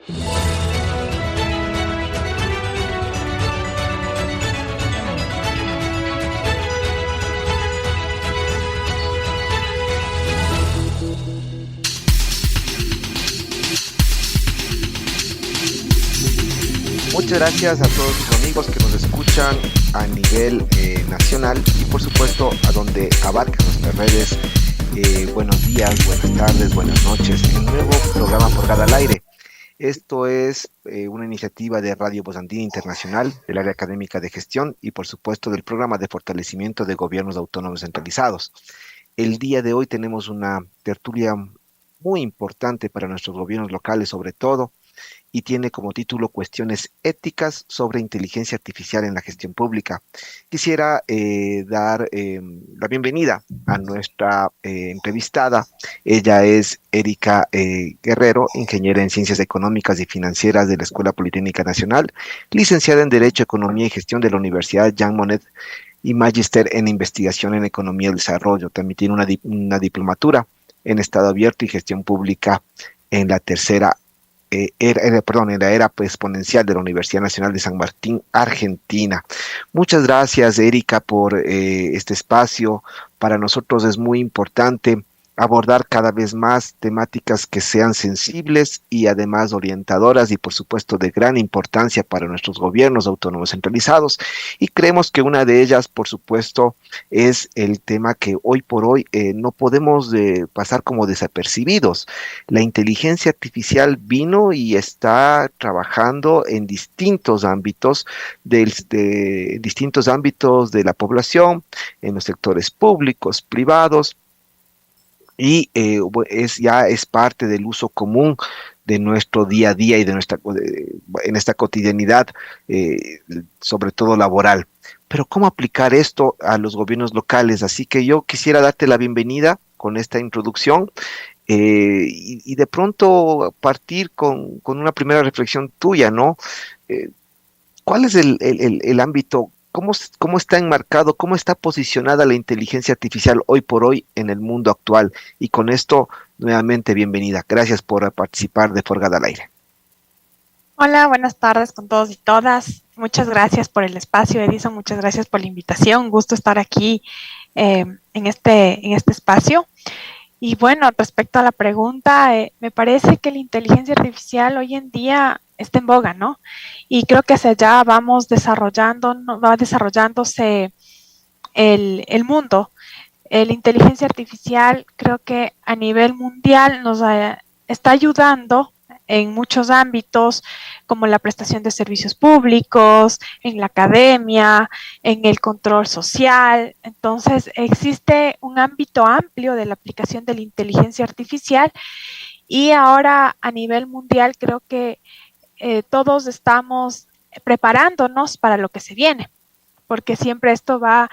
Muchas gracias a todos los amigos que nos escuchan a nivel nacional y por supuesto a donde abarcan nuestras redes. Buenos días, buenas tardes, buenas noches. El nuevo programa Forgada al Aire. Esto es una iniciativa de Radio Voz Andina Internacional, del área académica de gestión y por supuesto del programa de fortalecimiento de gobiernos autónomos centralizados. El día de hoy tenemos una tertulia muy importante para nuestros gobiernos locales sobre todo y tiene como título Cuestiones éticas sobre inteligencia artificial en la gestión pública. Quisiera dar la bienvenida a nuestra entrevistada. Ella es Erika Guerrero, ingeniera en Ciencias Económicas y Financieras de la Escuela Politécnica Nacional, licenciada en Derecho, Economía y Gestión de la Universidad Jean Monnet y magíster en Investigación en Economía y Desarrollo. También tiene una diplomatura en Estado Abierto y Gestión Pública en la tercera en la era pues, exponencial de la Universidad Nacional de San Martín, Argentina. Muchas gracias, Erika, por este espacio. Para nosotros es muy importante abordar cada vez más temáticas que sean sensibles y además orientadoras y por supuesto de gran importancia para nuestros gobiernos autónomos centralizados. Y creemos que una de ellas, por supuesto, es el tema que hoy por hoy no podemos pasar como desapercibidos. La inteligencia artificial vino y está trabajando en distintos ámbitos distintos ámbitos de la población, en los sectores públicos, privados, y ya es parte del uso común de nuestro día a día y en esta cotidianidad, sobre todo laboral. Pero ¿cómo aplicar esto a los gobiernos locales? Así que yo quisiera darte la bienvenida con esta introducción y de pronto partir con una primera reflexión tuya, ¿no? Eh, ¿Cuál es el ámbito? ¿Cómo está enmarcado, cómo está posicionada la inteligencia artificial hoy por hoy en el mundo actual? Y con esto, nuevamente, bienvenida. Gracias por participar de Forgada al Aire. Hola, buenas tardes con todos y todas. Muchas gracias por el espacio, Edison. Muchas gracias por la invitación. Un gusto estar aquí en este espacio. Y bueno, respecto a la pregunta, me parece que la inteligencia artificial hoy en día está en boga, ¿no? Y creo que hacia allá va desarrollándose el mundo. La inteligencia artificial creo que a nivel mundial está ayudando en muchos ámbitos, como la prestación de servicios públicos, en la academia, en el control social. Entonces, existe un ámbito amplio de la aplicación de la inteligencia artificial y ahora a nivel mundial creo que todos estamos preparándonos para lo que se viene, porque siempre esto va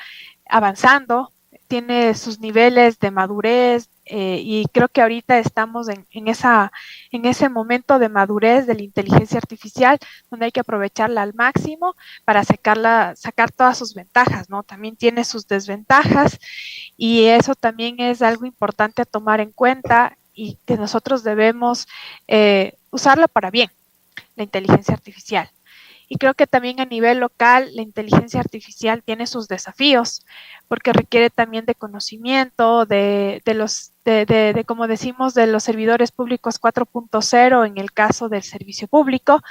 avanzando, tiene sus niveles de madurez y creo que ahorita estamos en ese momento de madurez de la inteligencia artificial donde hay que aprovecharla al máximo para sacar todas sus ventajas, ¿no? También tiene sus desventajas y eso también es algo importante a tomar en cuenta y que nosotros debemos usarla para bien, la inteligencia artificial. Y creo que también a nivel local la inteligencia artificial tiene sus desafíos, porque requiere también de conocimiento, como decimos, de los servidores públicos 4.0 en el caso del servicio público.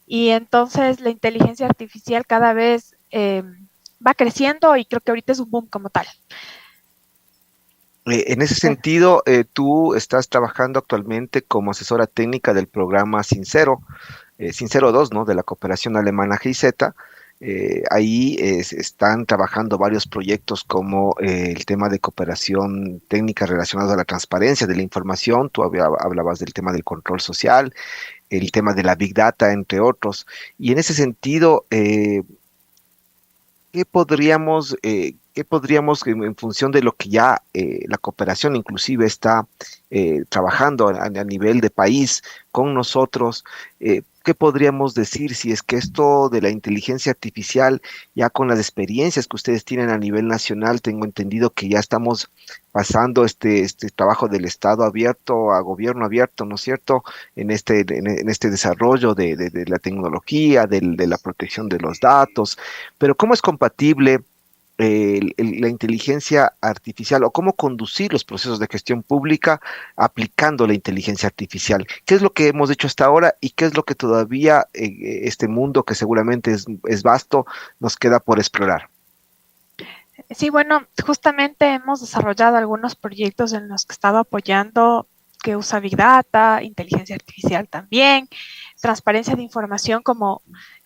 Y entonces la inteligencia artificial cada vez va creciendo y creo que ahorita es un boom como tal. En ese sentido, tú estás trabajando actualmente como asesora técnica del programa Sincero 2, ¿no? De la cooperación alemana GIZ. Ahí están trabajando varios proyectos como el tema de cooperación técnica relacionado a la transparencia de la información. Tú hablabas del tema del control social, el tema de la Big Data, entre otros. Y en ese sentido, ¿qué ¿Qué podríamos, en función de lo que ya la cooperación inclusive está trabajando a nivel de país con nosotros, qué podríamos decir si es que esto de la inteligencia artificial, ya con las experiencias que ustedes tienen a nivel nacional, tengo entendido que ya estamos pasando este trabajo del Estado abierto a gobierno abierto, ¿no es cierto? En este desarrollo de la tecnología, de la protección de los datos, pero ¿cómo es compatible la inteligencia artificial o cómo conducir los procesos de gestión pública aplicando la inteligencia artificial? ¿Qué es lo que hemos hecho hasta ahora y qué es lo que todavía este mundo, que seguramente es vasto, nos queda por explorar? Sí, bueno, justamente hemos desarrollado algunos proyectos en los que he estado apoyando que usa Big Data, inteligencia artificial también, transparencia de información como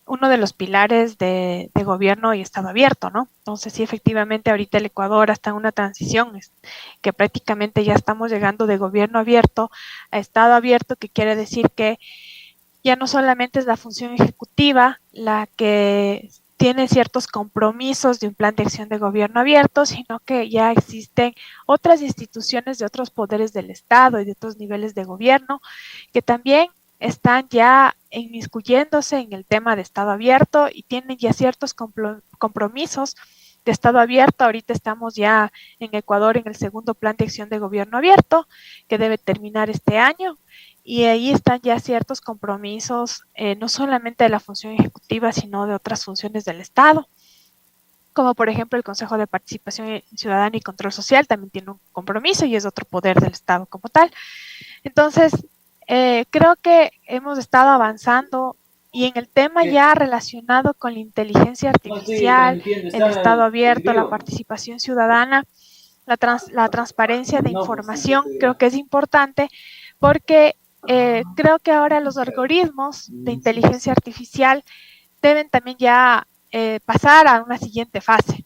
uno de los pilares de gobierno y Estado abierto, ¿no? Entonces, sí, efectivamente, ahorita el Ecuador está en una transición que prácticamente ya estamos llegando de gobierno abierto a Estado abierto, que quiere decir que ya no solamente es la función ejecutiva la que tiene ciertos compromisos de un plan de acción de gobierno abierto, sino que ya existen otras instituciones de otros poderes del Estado y de otros niveles de gobierno que también están ya inmiscuyéndose en el tema de Estado abierto y tienen ya ciertos compromisos de Estado abierto. Ahorita estamos ya en Ecuador en el segundo plan de acción de gobierno abierto, que debe terminar este año. Y ahí están ya ciertos compromisos, no solamente de la función ejecutiva, sino de otras funciones del Estado, como por ejemplo el Consejo de Participación Ciudadana y Control Social también tiene un compromiso y es otro poder del Estado como tal. Entonces, creo que hemos estado avanzando y en el tema ya relacionado con la inteligencia artificial, el Estado abierto, la participación ciudadana, la transparencia de información, creo que es importante porque creo que ahora los algoritmos de inteligencia artificial deben también ya pasar a una siguiente fase.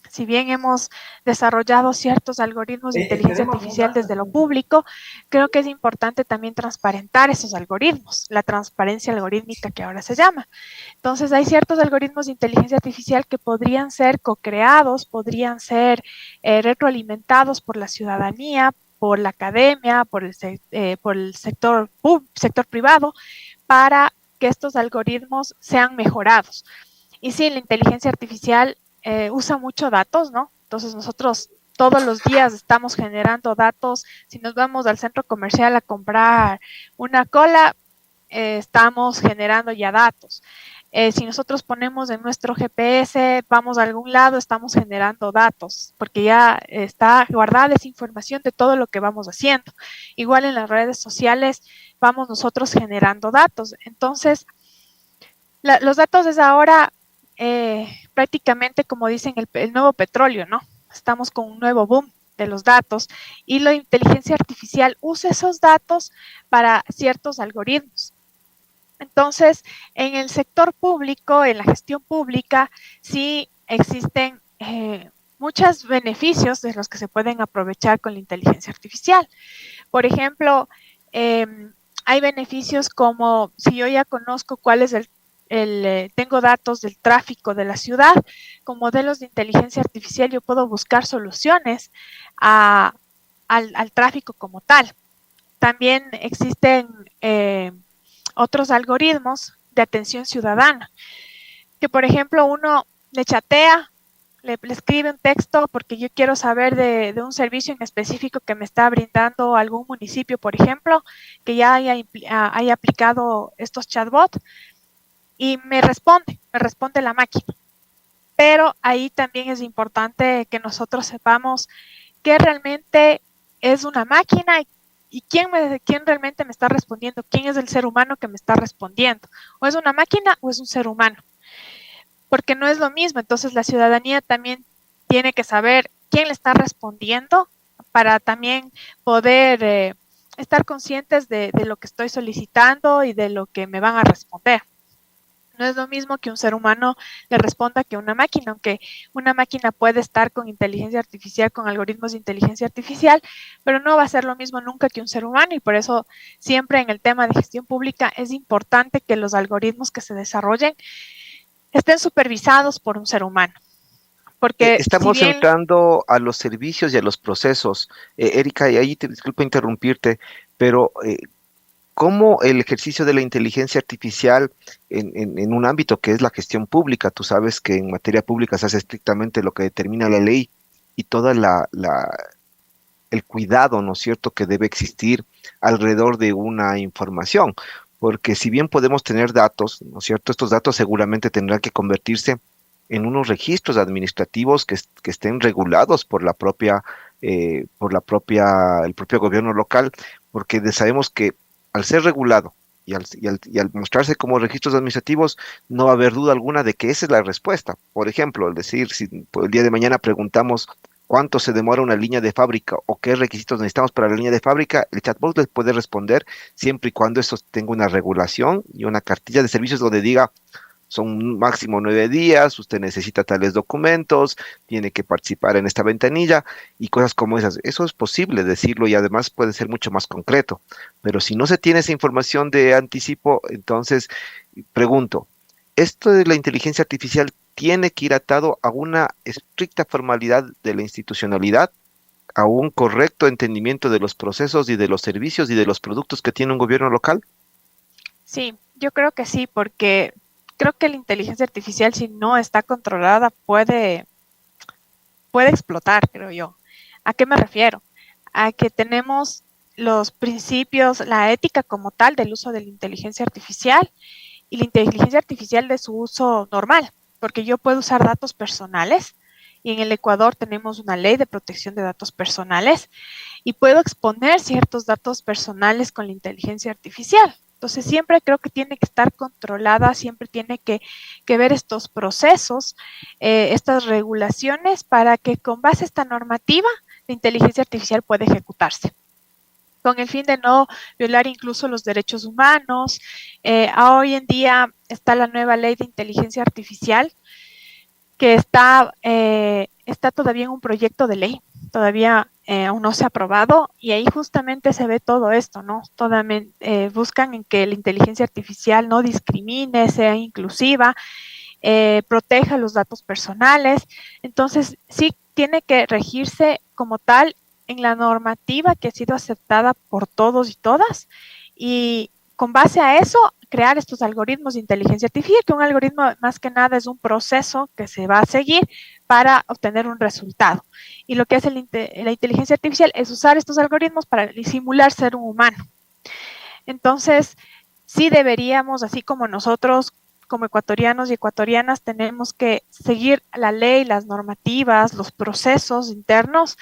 Si bien hemos desarrollado ciertos algoritmos de inteligencia artificial desde lo público, creo que es importante también transparentar esos algoritmos, la transparencia algorítmica que ahora se llama. Entonces, hay ciertos algoritmos de inteligencia artificial que podrían ser co-creados, podrían ser retroalimentados por la ciudadanía, por la academia, por el sector privado, para que estos algoritmos sean mejorados. Y sí, la inteligencia artificial usa mucho datos, ¿no? Entonces nosotros todos los días estamos generando datos. Si nos vamos al centro comercial a comprar una cola, estamos generando ya datos. Si nosotros ponemos en nuestro GPS, vamos a algún lado, estamos generando datos, porque ya está guardada esa información de todo lo que vamos haciendo. Igual en las redes sociales, vamos nosotros generando datos. Entonces, los datos es ahora prácticamente, como dicen, el nuevo petróleo, ¿no? Estamos con un nuevo boom de los datos y la inteligencia artificial usa esos datos para ciertos algoritmos. Entonces, en el sector público, en la gestión pública, sí existen muchos beneficios de los que se pueden aprovechar con la inteligencia artificial. Por ejemplo, hay beneficios como si yo ya conozco cuál es tengo datos del tráfico de la ciudad, con modelos de inteligencia artificial yo puedo buscar soluciones al tráfico como tal. También existen otros algoritmos de atención ciudadana, que por ejemplo uno le chatea, le escribe un texto porque yo quiero saber de un servicio en específico que me está brindando algún municipio, por ejemplo, que ya haya aplicado estos chatbots y me responde la máquina. Pero ahí también es importante que nosotros sepamos qué realmente es una máquina y quién realmente me está respondiendo, quién es el ser humano que me está respondiendo. O es una máquina o es un ser humano. Porque no es lo mismo. Entonces la ciudadanía también tiene que saber quién le está respondiendo para también poder estar conscientes de lo que estoy solicitando y de lo que me van a responder. No es lo mismo que un ser humano le responda que una máquina, aunque una máquina puede estar con inteligencia artificial, con algoritmos de inteligencia artificial, pero no va a ser lo mismo nunca que un ser humano y por eso siempre en el tema de gestión pública es importante que los algoritmos que se desarrollen estén supervisados por un ser humano, porque si Estamos bien, entrando a los servicios y a los procesos. Erika, y ahí te disculpo interrumpirte, pero ¿cómo el ejercicio de la inteligencia artificial en un ámbito que es la gestión pública? Tú sabes que en materia pública se hace estrictamente lo que determina la ley y toda el cuidado, ¿no es cierto?, que debe existir alrededor de una información. Porque si bien podemos tener datos, ¿no es cierto?, estos datos seguramente tendrán que convertirse en unos registros administrativos que estén regulados el propio gobierno local, porque sabemos que al ser regulado y al mostrarse como registros administrativos, no va a haber duda alguna de que esa es la respuesta. Por ejemplo, el decir, si el día de mañana preguntamos cuánto se demora una línea de fábrica o qué requisitos necesitamos para la línea de fábrica, el chatbot les puede responder siempre y cuando eso tenga una regulación y una cartilla de servicios donde diga son máximo 9 días, usted necesita tales documentos, tiene que participar en esta ventanilla y cosas como esas. Eso es posible decirlo y además puede ser mucho más concreto. Pero si no se tiene esa información de anticipo, entonces pregunto, ¿esto de la inteligencia artificial tiene que ir atado a una estricta formalidad de la institucionalidad, a un correcto entendimiento de los procesos y de los servicios y de los productos que tiene un gobierno local? sí, yo creo que sí, porque creo que la inteligencia artificial, si no está controlada, puede explotar, creo yo. ¿A qué me refiero? A que tenemos los principios, la ética como tal del uso de la inteligencia artificial y la inteligencia artificial de su uso normal, porque yo puedo usar datos personales y en el Ecuador tenemos una ley de protección de datos personales y puedo exponer ciertos datos personales con la inteligencia artificial. Entonces siempre creo que tiene que estar controlada, siempre tiene que ver estos procesos, estas regulaciones para que con base a esta normativa la inteligencia artificial pueda ejecutarse con el fin de no violar incluso los derechos humanos. Hoy en día está la nueva ley de inteligencia artificial que está todavía en un proyecto de ley, todavía aún no se ha aprobado y ahí justamente se ve todo esto, ¿no? Buscan en que la inteligencia artificial no discrimine, sea inclusiva, proteja los datos personales. Entonces, sí tiene que regirse como tal en la normativa que ha sido aceptada por todos y todas y con base a eso crear estos algoritmos de inteligencia artificial, que un algoritmo más que nada es un proceso que se va a seguir para obtener un resultado. Y lo que hace la inteligencia artificial es usar estos algoritmos para simular ser un humano. Entonces, sí deberíamos, así como nosotros como ecuatorianos y ecuatorianas tenemos que seguir la ley, las normativas, los procesos internos,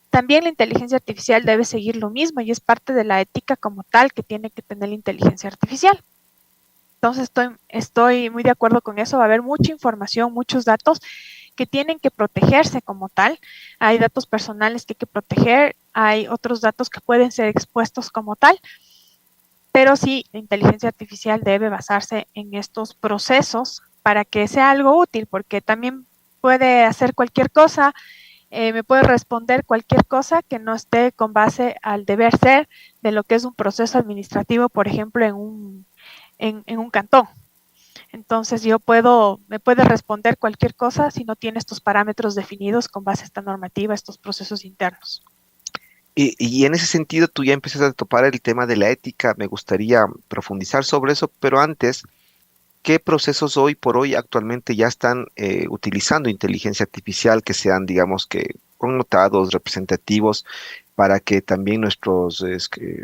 también la inteligencia artificial debe seguir lo mismo y es parte de la ética como tal que tiene que tener la inteligencia artificial. Entonces estoy muy de acuerdo con eso, va a haber mucha información, muchos datos que tienen que protegerse como tal. Hay datos personales que hay que proteger, hay otros datos que pueden ser expuestos como tal, pero sí, la inteligencia artificial debe basarse en estos procesos para que sea algo útil, porque también puede hacer cualquier cosa, me puede responder cualquier cosa que no esté con base al deber ser de lo que es un proceso administrativo, por ejemplo, en un cantón. Entonces me puede responder cualquier cosa si no tiene estos parámetros definidos con base a esta normativa, estos procesos internos. Y en ese sentido, tú ya empiezas a topar el tema de la ética. Me gustaría profundizar sobre eso, pero antes, ¿qué procesos hoy por hoy actualmente ya están utilizando inteligencia artificial que sean, digamos que, connotados, representativos, para que también nuestros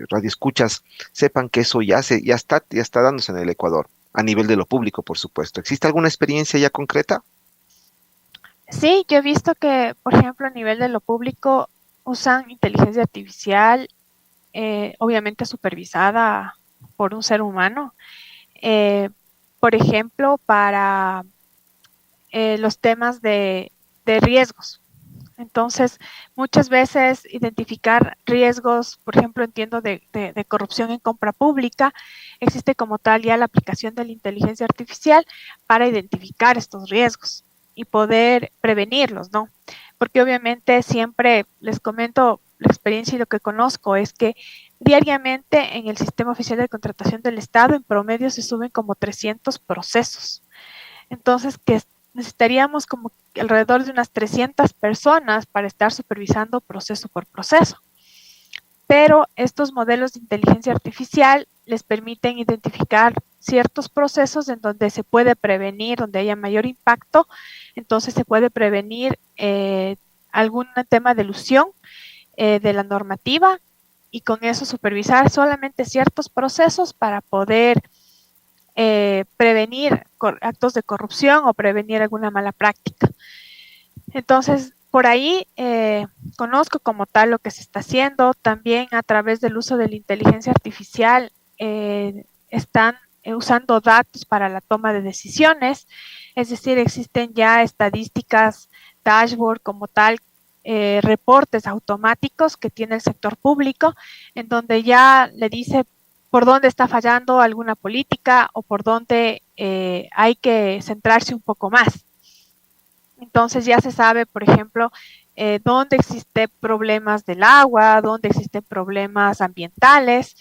radioescuchas sepan que eso ya está dándose en el Ecuador, a nivel de lo público, por supuesto? ¿Existe alguna experiencia ya concreta? Sí, yo he visto que, por ejemplo, a nivel de lo público usan inteligencia artificial, obviamente supervisada por un ser humano, eh, por ejemplo, para los temas de riesgos. Entonces, muchas veces identificar riesgos, por ejemplo, entiendo de corrupción en compra pública, existe como tal ya la aplicación de la inteligencia artificial para identificar estos riesgos y poder prevenirlos, ¿no? Porque obviamente siempre les comento la experiencia y lo que conozco es que diariamente en el sistema oficial de contratación del Estado en promedio se suben como 300 procesos. Entonces, que necesitaríamos como alrededor de unas 300 personas para estar supervisando proceso por proceso. Pero estos modelos de inteligencia artificial les permiten identificar ciertos procesos en donde se puede prevenir, donde haya mayor impacto, entonces se puede prevenir algún tema de elusión de la normativa y con eso supervisar solamente ciertos procesos para poder prevenir actos de corrupción o prevenir alguna mala práctica. Entonces, por ahí conozco como tal lo que se está haciendo. También a través del uso de la inteligencia artificial están usando datos para la toma de decisiones. Es decir, existen ya estadísticas, dashboard como tal, reportes automáticos que tiene el sector público, en donde ya le dice por dónde está fallando alguna política o por dónde hay que centrarse un poco más. Entonces ya se sabe, por ejemplo, dónde existen problemas del agua, dónde existen problemas ambientales.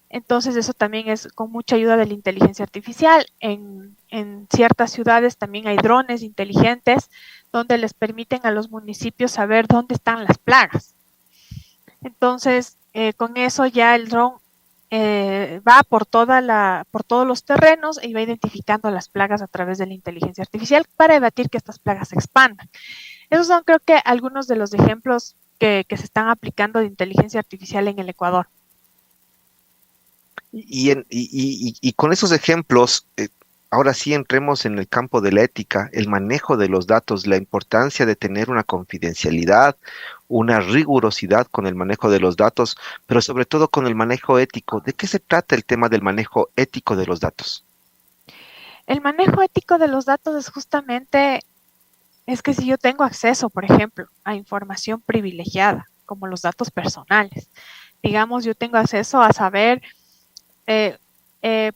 Entonces eso también es con mucha ayuda de la inteligencia artificial. En ciertas ciudades también hay drones inteligentes donde les permiten a los municipios saber dónde están las plagas. Entonces, con eso ya el dron va por todos los terrenos y va identificando las plagas a través de la inteligencia artificial para evitar que estas plagas se expandan. Esos son, creo que, algunos de los ejemplos que se están aplicando de inteligencia artificial en el Ecuador. Y con esos ejemplos, ahora sí entremos en el campo de la ética, el manejo de los datos, la importancia de tener una confidencialidad, una rigurosidad con el manejo de los datos, pero sobre todo con el manejo ético. ¿De qué se trata el tema del manejo ético de los datos? El manejo ético de los datos es justamente, es que si yo tengo acceso, por ejemplo, a información privilegiada, como los datos personales, digamos, yo tengo acceso a saber eh, eh,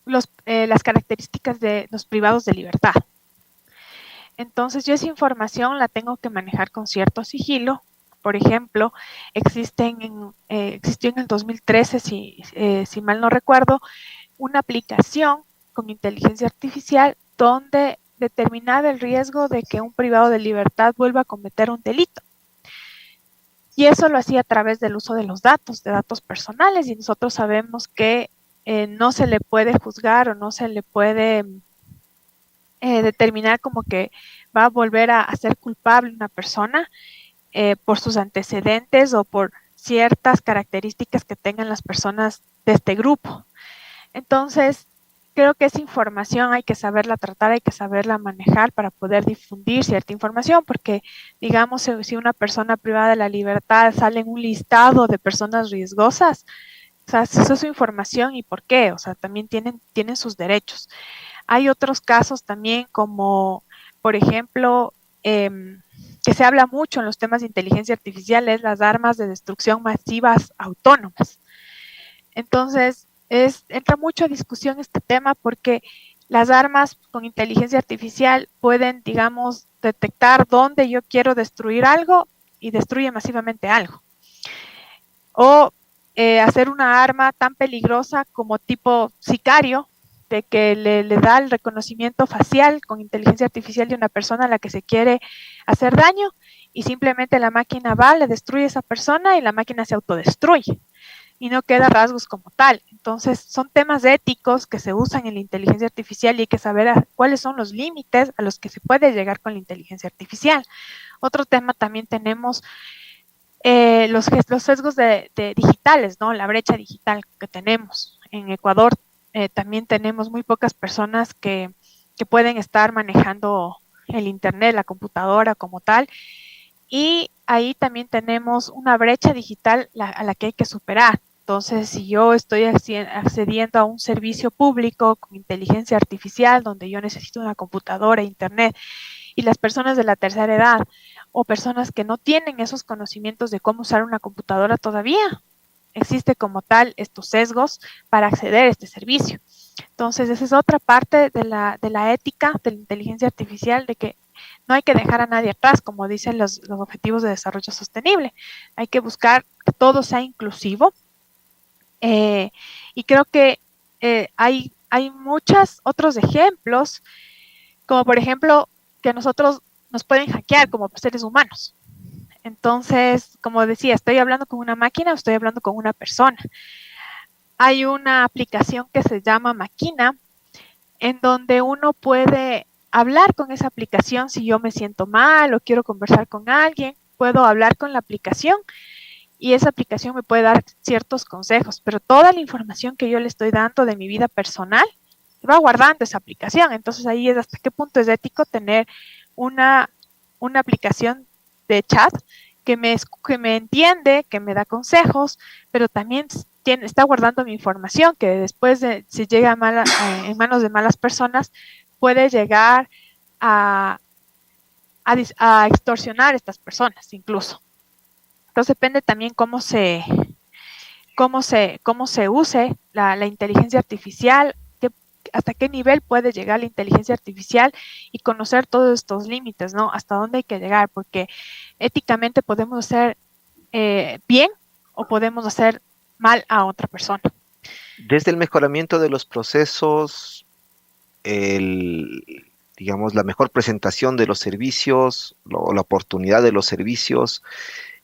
las características de los privados de libertad. Entonces yo esa información la tengo que manejar con cierto sigilo. Por ejemplo, existió en el 2013, si mal no recuerdo, una aplicación con inteligencia artificial donde determinaba el riesgo de que un privado de libertad vuelva a cometer un delito. Y eso lo hacía a través del uso de datos personales, y nosotros sabemos que no se le puede juzgar o no se le puede determinar como que va a volver a ser culpable una persona por sus antecedentes o por ciertas características que tengan las personas de este grupo. Entonces, creo que esa información hay que saberla tratar, hay que saberla manejar para poder difundir cierta información, porque digamos, si una persona privada de la libertad sale en un listado de personas riesgosas, o sea, esa es su información y por qué, o sea, también tienen sus derechos. Hay otros casos también como, por ejemplo, que se habla mucho en los temas de inteligencia artificial, es las armas de destrucción masivas autónomas. Entonces, entra mucho a discusión este tema porque las armas con inteligencia artificial pueden, digamos, detectar dónde yo quiero destruir algo y destruye masivamente algo. O hacer una arma tan peligrosa como tipo sicario, de que le da el reconocimiento facial con inteligencia artificial de una persona a la que se quiere hacer daño y simplemente la máquina va, le destruye a esa persona y la máquina se autodestruye y no queda rasgos como tal. Entonces, son temas éticos que se usan en la inteligencia artificial y hay que saber cuáles son los límites a los que se puede llegar con la inteligencia artificial. Otro tema también tenemos los sesgos de digitales, ¿no? La brecha digital que tenemos. En Ecuador también tenemos muy pocas personas que pueden estar manejando el Internet, la computadora como tal, y ahí también tenemos una brecha digital a la que hay que superar. Entonces, si yo estoy accediendo a un servicio público con inteligencia artificial, donde yo necesito una computadora, internet, y las personas de la tercera edad o personas que no tienen esos conocimientos de cómo usar una computadora todavía, existe como tal estos sesgos para acceder a este servicio. Entonces, esa es otra parte de la ética de la inteligencia artificial, de que no hay que dejar a nadie atrás, como dicen los objetivos de desarrollo sostenible. Hay que buscar que todo sea inclusivo. Y creo que hay muchos otros ejemplos como por ejemplo que nosotros nos pueden hackear como seres humanos. Entonces, como decía, estoy hablando con una máquina o estoy hablando con una persona. Hay una aplicación que se llama Máquina, en donde uno puede hablar con esa aplicación si yo me siento mal o quiero conversar con alguien, puedo hablar con la aplicación y esa aplicación me puede dar ciertos consejos, pero toda la información que yo le estoy dando de mi vida personal va guardando esa aplicación. Entonces ahí es hasta qué punto es ético tener una, una aplicación de chat que me entiende, que me da consejos, pero también está guardando mi información que después de, si llega en manos de malas personas, puede llegar a, a extorsionar a estas personas incluso. Entonces depende también cómo se use la inteligencia artificial, hasta qué nivel puede llegar la inteligencia artificial y conocer todos estos límites, ¿no? Hasta dónde hay que llegar, porque éticamente podemos hacer bien o podemos hacer mal a otra persona. Desde el mejoramiento de los procesos, digamos, la mejor presentación de los servicios, la oportunidad de los servicios,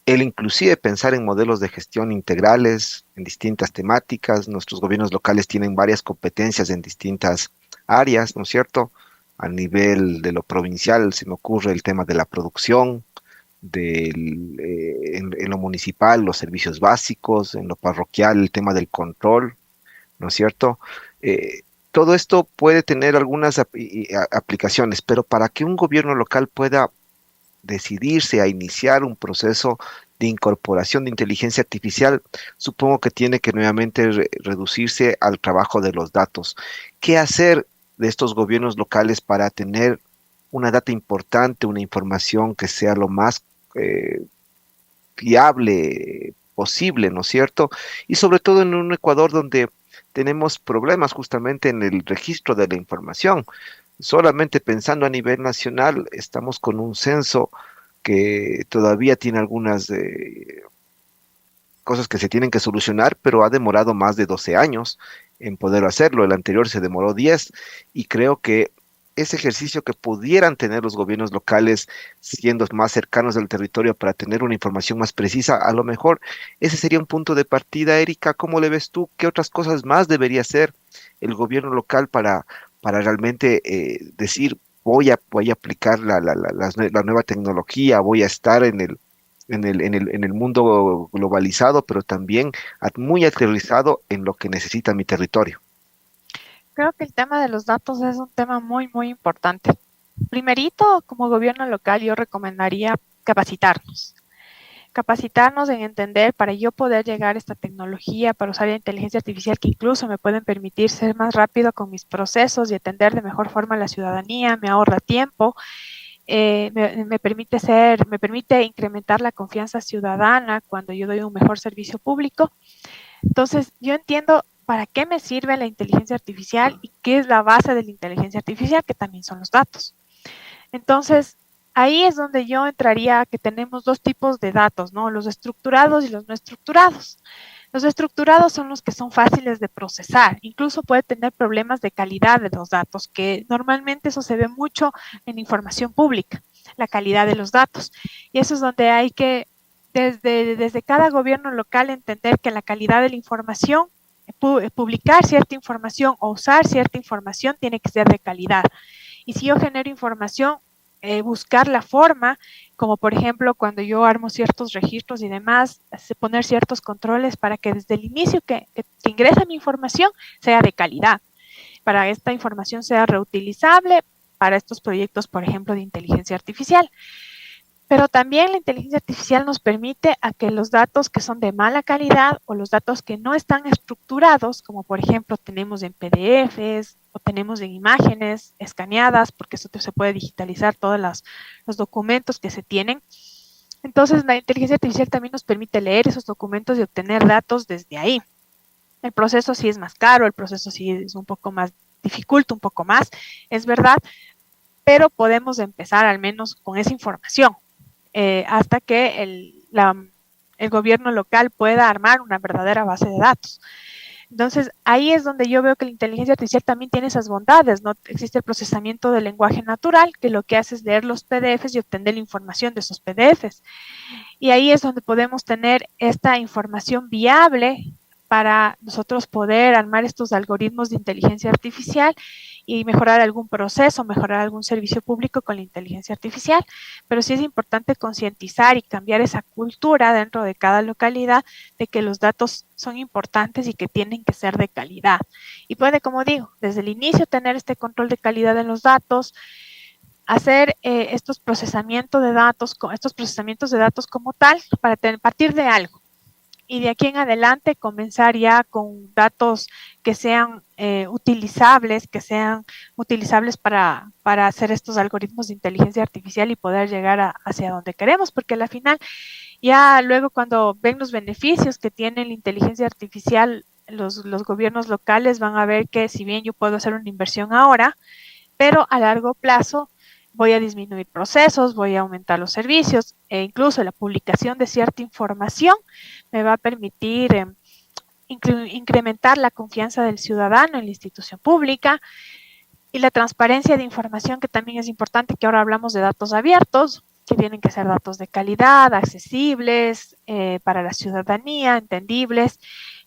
el inclusive pensar en modelos de gestión integrales en distintas temáticas. Nuestros gobiernos locales tienen varias competencias en distintas áreas, ¿no es cierto? A nivel de lo provincial se me ocurre el tema de la producción, en lo municipal los servicios básicos, en lo parroquial el tema del control, ¿no es cierto? Todo esto puede tener algunas aplicaciones, pero para que un gobierno local pueda decidirse a iniciar un proceso de incorporación de inteligencia artificial, supongo que tiene que nuevamente reducirse al trabajo de los datos. ¿Qué hacer de estos gobiernos locales para tener una data importante, una información que sea lo más fiable posible, ¿no es cierto? Y sobre todo en un Ecuador donde tenemos problemas justamente en el registro de la información. Solamente pensando a nivel nacional, estamos con un censo que todavía tiene algunas cosas que se tienen que solucionar, pero ha demorado más de 12 años en poder hacerlo. El anterior se demoró 10 y creo que ese ejercicio que pudieran tener los gobiernos locales siendo más cercanos al territorio para tener una información más precisa, a lo mejor ese sería un punto de partida. Erika, ¿cómo le ves tú? ¿Qué otras cosas más debería hacer el gobierno local para realmente decir, voy a aplicar la nueva tecnología, voy a estar en el mundo globalizado, pero también muy aterrizado en lo que necesita mi territorio? Creo que el tema de los datos es un tema muy, muy importante. Primerito, como gobierno local, yo recomendaría capacitarnos. Capacitarnos en entender para yo poder llegar a esta tecnología, para usar la inteligencia artificial que incluso me pueden permitir ser más rápido con mis procesos y atender de mejor forma a la ciudadanía, me ahorra tiempo, me permite incrementar la confianza ciudadana cuando yo doy un mejor servicio público. Entonces, yo entiendo para qué me sirve la inteligencia artificial y qué es la base de la inteligencia artificial, que también son los datos. Entonces, ahí es donde yo entraría que tenemos dos tipos de datos, ¿no? Los estructurados y los no estructurados. Los estructurados son los que son fáciles de procesar, incluso puede tener problemas de calidad de los datos, que normalmente eso se ve mucho en información pública, la calidad de los datos. Y eso es donde hay que, desde cada gobierno local, entender que la calidad de la información, publicar cierta información o usar cierta información tiene que ser de calidad. Y si yo genero información, buscar la forma, como por ejemplo cuando yo armo ciertos registros y demás, poner ciertos controles para que desde el inicio que ingresa mi información sea de calidad, para que esta información sea reutilizable para estos proyectos, por ejemplo, de inteligencia artificial. Pero también la inteligencia artificial nos permite a que los datos que son de mala calidad o los datos que no están estructurados, como por ejemplo tenemos en PDFs o tenemos en imágenes escaneadas, porque eso se puede digitalizar todos los documentos que se tienen. Entonces la inteligencia artificial también nos permite leer esos documentos y obtener datos desde ahí. El proceso sí es más caro, el proceso sí es un poco más dificulto, un poco más, es verdad, pero podemos empezar al menos con esa información. Hasta que el gobierno local pueda armar una verdadera base de datos. Entonces, ahí es donde yo veo que la inteligencia artificial también tiene esas bondades, ¿no? Existe el procesamiento del lenguaje natural, que lo que hace es leer los PDFs y obtener la información de esos PDFs. Y ahí es donde podemos tener esta información viable para nosotros poder armar estos algoritmos de inteligencia artificial y mejorar algún proceso, mejorar algún servicio público con la inteligencia artificial. Pero sí es importante concientizar y cambiar esa cultura dentro de cada localidad de que los datos son importantes y que tienen que ser de calidad. Y puede, como digo, desde el inicio tener este control de calidad en los datos, hacer estos procesamientos de datos, estos procesamientos de datos como tal, para partir de algo. Y de aquí en adelante comenzar ya con datos que sean utilizables, para hacer estos algoritmos de inteligencia artificial y poder llegar hacia donde queremos, porque al final, ya luego cuando ven los beneficios que tiene la inteligencia artificial, los gobiernos locales van a ver que si bien yo puedo hacer una inversión ahora, pero a largo plazo voy a disminuir procesos, voy a aumentar los servicios e incluso la publicación de cierta información me va a permitir incrementar la confianza del ciudadano en la institución pública y la transparencia de información, que también es importante, que ahora hablamos de datos abiertos, que tienen que ser datos de calidad, accesibles para la ciudadanía, entendibles.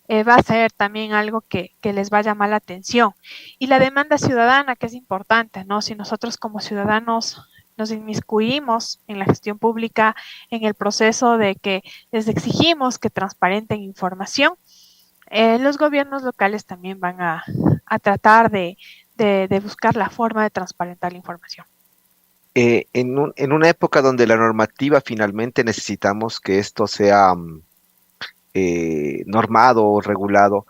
Va a ser también algo que les va a llamar la atención. Y la demanda ciudadana, que es importante, ¿no? Si nosotros como ciudadanos nos inmiscuimos en la gestión pública, en el proceso de que les exigimos que transparenten información, los gobiernos locales también van a tratar de buscar la forma de transparentar la información. En una época donde la normativa finalmente necesitamos que esto sea normado o regulado,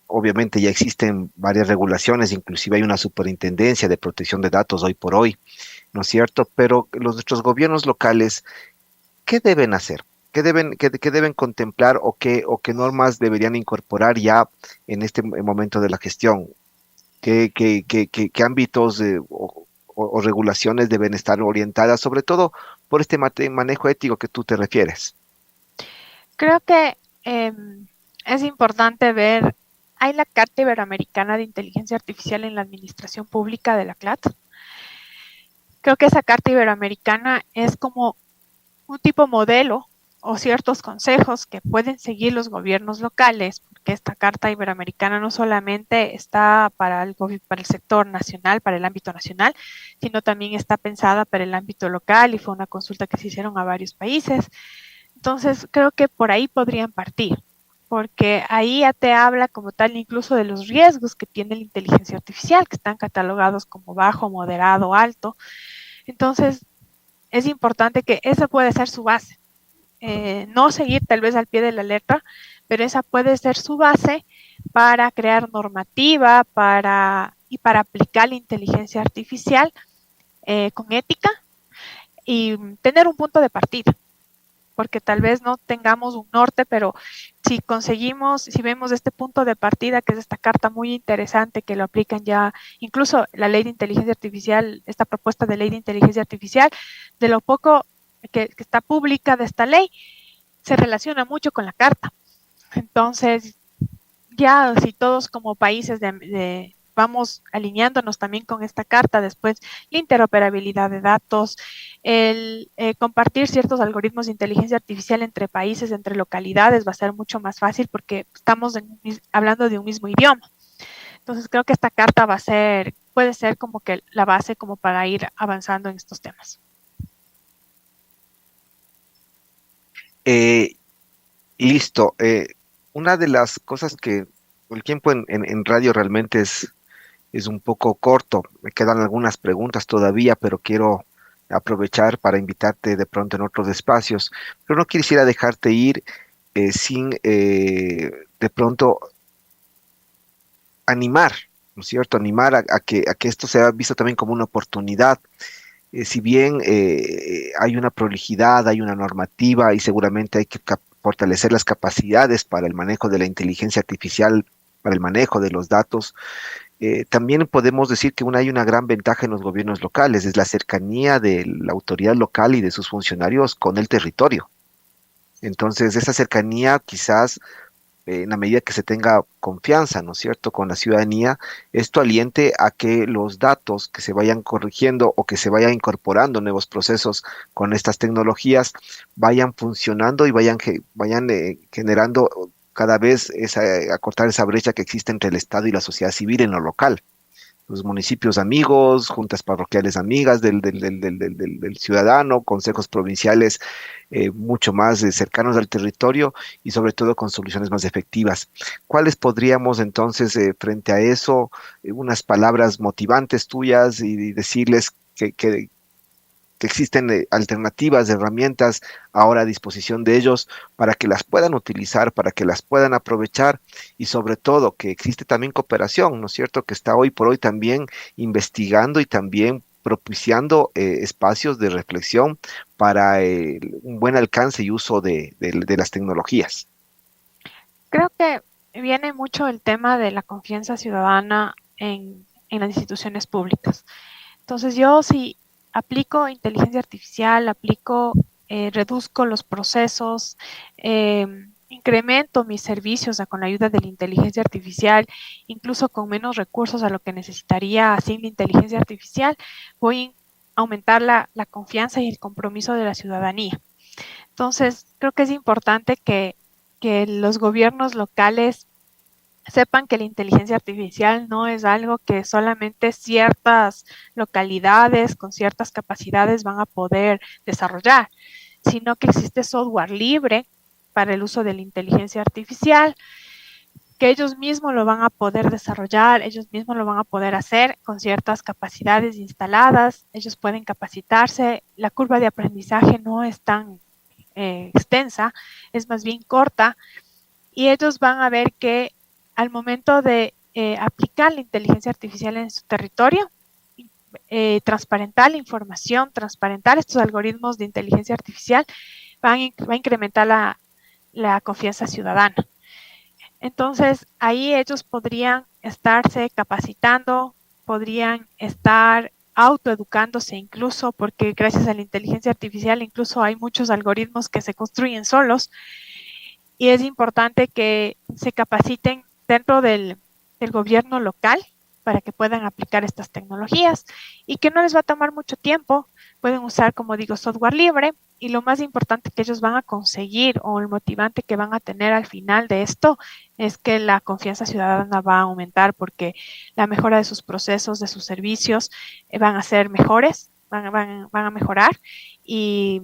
obviamente ya existen varias regulaciones, inclusive hay una superintendencia de protección de datos hoy por hoy, ¿no es cierto? Pero nuestros gobiernos locales, ¿qué deben hacer? ¿Qué deben contemplar o qué normas deberían incorporar ya en este momento de la gestión? ¿Qué ámbitos o regulaciones deben estar orientadas, sobre todo por este manejo ético que tú te refieres? Creo que es importante ver, hay la Carta Iberoamericana de Inteligencia Artificial en la Administración Pública de la CLAT. Creo que esa Carta Iberoamericana es como un tipo modelo o ciertos consejos que pueden seguir los gobiernos locales, porque esta Carta Iberoamericana no solamente está para el sector nacional, para el ámbito nacional, sino también está pensada para el ámbito local y fue una consulta que se hicieron a varios países. Entonces, creo que por ahí podrían partir, porque ahí ya te habla como tal incluso de los riesgos que tiene la inteligencia artificial, que están catalogados como bajo, moderado, alto. Entonces, es importante que esa puede ser su base. No seguir tal vez al pie de la letra, pero esa puede ser su base para crear normativa y para aplicar la inteligencia artificial con ética y tener un punto de partida, porque tal vez no tengamos un norte, pero si conseguimos, si vemos este punto de partida, que es esta carta muy interesante, que lo aplican ya, incluso la ley de inteligencia artificial, esta propuesta de ley de inteligencia artificial, de lo poco que está pública de esta ley, se relaciona mucho con la carta. Entonces, ya si todos como países vamos alineándonos también con esta carta, después la interoperabilidad de datos, el compartir ciertos algoritmos de inteligencia artificial entre países, entre localidades, va a ser mucho más fácil porque estamos hablando de un mismo idioma. Entonces creo que esta carta puede ser como que la base como para ir avanzando en estos temas. Eh, Listo. Una de las cosas que el tiempo en radio realmente es un poco corto. Me quedan algunas preguntas todavía, pero quiero aprovechar para invitarte de pronto en otros espacios. Pero no quisiera dejarte ir sin de pronto animar, ¿no es cierto? Animar a que esto sea visto también como una oportunidad. Si bien hay una prolijidad, hay una normativa y seguramente hay que fortalecer las capacidades para el manejo de la inteligencia artificial, para el manejo de los datos, también podemos decir que hay una gran ventaja en los gobiernos locales, es la cercanía de la autoridad local y de sus funcionarios con el territorio. Entonces, esa cercanía quizás en la medida que se tenga confianza, ¿no es cierto?, con la ciudadanía, esto aliente a que los datos que se vayan corrigiendo o que se vayan incorporando nuevos procesos con estas tecnologías vayan funcionando y vayan generando cada vez acortar esa brecha que existe entre el Estado y la sociedad civil en lo local. Los municipios amigos, juntas parroquiales amigas del ciudadano, consejos provinciales mucho más cercanos al territorio y sobre todo con soluciones más efectivas. ¿Cuáles podríamos entonces, frente a eso, unas palabras motivantes tuyas y decirles que existen alternativas, herramientas ahora a disposición de ellos para que las puedan utilizar, para que las puedan aprovechar y sobre todo que existe también cooperación, ¿no es cierto?, que está hoy por hoy también investigando y también propiciando espacios de reflexión para un buen alcance y uso de las tecnologías. Creo que viene mucho el tema de la confianza ciudadana en las instituciones públicas. Entonces yo sí aplico inteligencia artificial, reduzco los procesos, incremento mis servicios con la ayuda de la inteligencia artificial, incluso con menos recursos a lo que necesitaría sin la inteligencia artificial, voy a aumentar la confianza y el compromiso de la ciudadanía. Entonces, creo que es importante que los gobiernos locales sepan que la inteligencia artificial no es algo que solamente ciertas localidades con ciertas capacidades van a poder desarrollar, sino que existe software libre para el uso de la inteligencia artificial, que ellos mismos lo van a poder desarrollar, ellos mismos lo van a poder hacer con ciertas capacidades instaladas, ellos pueden capacitarse, la curva de aprendizaje no es tan extensa, es más bien corta, y ellos van a ver que al momento de aplicar la inteligencia artificial en su territorio, transparentar la información, transparentar estos algoritmos de inteligencia artificial, va a incrementar la confianza ciudadana. Entonces, ahí ellos podrían estarse capacitando, podrían estar autoeducándose incluso, porque gracias a la inteligencia artificial incluso hay muchos algoritmos que se construyen solos, y es importante que se capaciten dentro del gobierno local para que puedan aplicar estas tecnologías y que no les va a tomar mucho tiempo. Pueden usar, como digo, software libre, y lo más importante que ellos van a conseguir o el motivante que van a tener al final de esto es que la confianza ciudadana va a aumentar porque la mejora de sus procesos, de sus servicios van a ser mejores, van a mejorar, y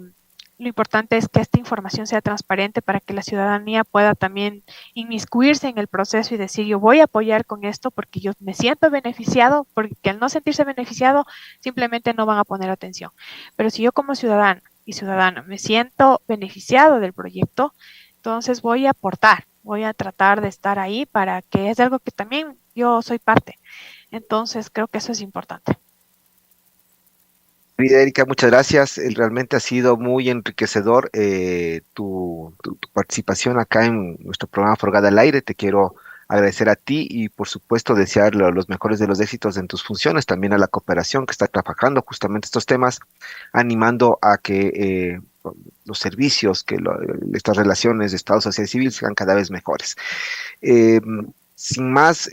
lo importante es que esta información sea transparente para que la ciudadanía pueda también inmiscuirse en el proceso y decir, yo voy a apoyar con esto porque yo me siento beneficiado, porque al no sentirse beneficiado simplemente no van a poner atención. Pero si yo como ciudadana y ciudadana me siento beneficiado del proyecto, entonces voy a aportar, voy a tratar de estar ahí para que es algo que también yo soy parte. Entonces creo que eso es importante. Querida Erika, muchas gracias. Realmente ha sido muy enriquecedor tu participación acá en nuestro programa Forgada al Aire. Te quiero agradecer a ti y por supuesto desear los mejores de los éxitos en tus funciones, también a la cooperación que está trabajando justamente estos temas, animando a que los servicios, estas relaciones de Estado, sociedad civil sean cada vez mejores. Eh, Sin más,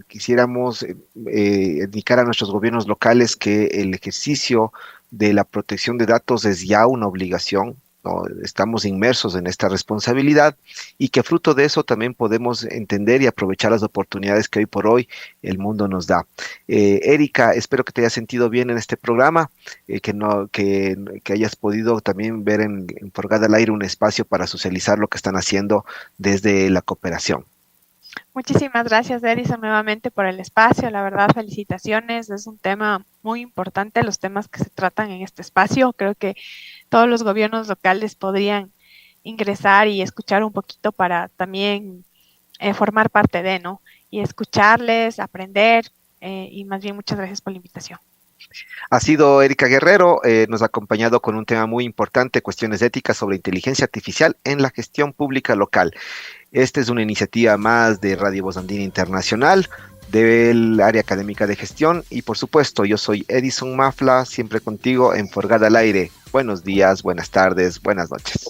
quisiéramos indicar a nuestros gobiernos locales que el ejercicio de la protección de datos es ya una obligación, ¿no? Estamos inmersos en esta responsabilidad y que fruto de eso también podemos entender y aprovechar las oportunidades que hoy por hoy el mundo nos da. Erika, espero que te hayas sentido bien en este programa, que hayas podido también ver en Forgada al Aire un espacio para socializar lo que están haciendo desde la cooperación. Muchísimas gracias, Edison, nuevamente por el espacio. La verdad, felicitaciones. Es un tema muy importante, los temas que se tratan en este espacio. Creo que todos los gobiernos locales podrían ingresar y escuchar un poquito para también formar parte de, ¿no? Y escucharles, aprender, y más bien muchas gracias por la invitación. Ha sido Erika Guerrero, nos ha acompañado con un tema muy importante, cuestiones éticas sobre inteligencia artificial en la gestión pública local. Esta es una iniciativa más de Radio Voz Andina Internacional, del área académica de gestión, y por supuesto, yo soy Edison Mafla, siempre contigo en Forgada al Aire. Buenos días, buenas tardes, buenas noches.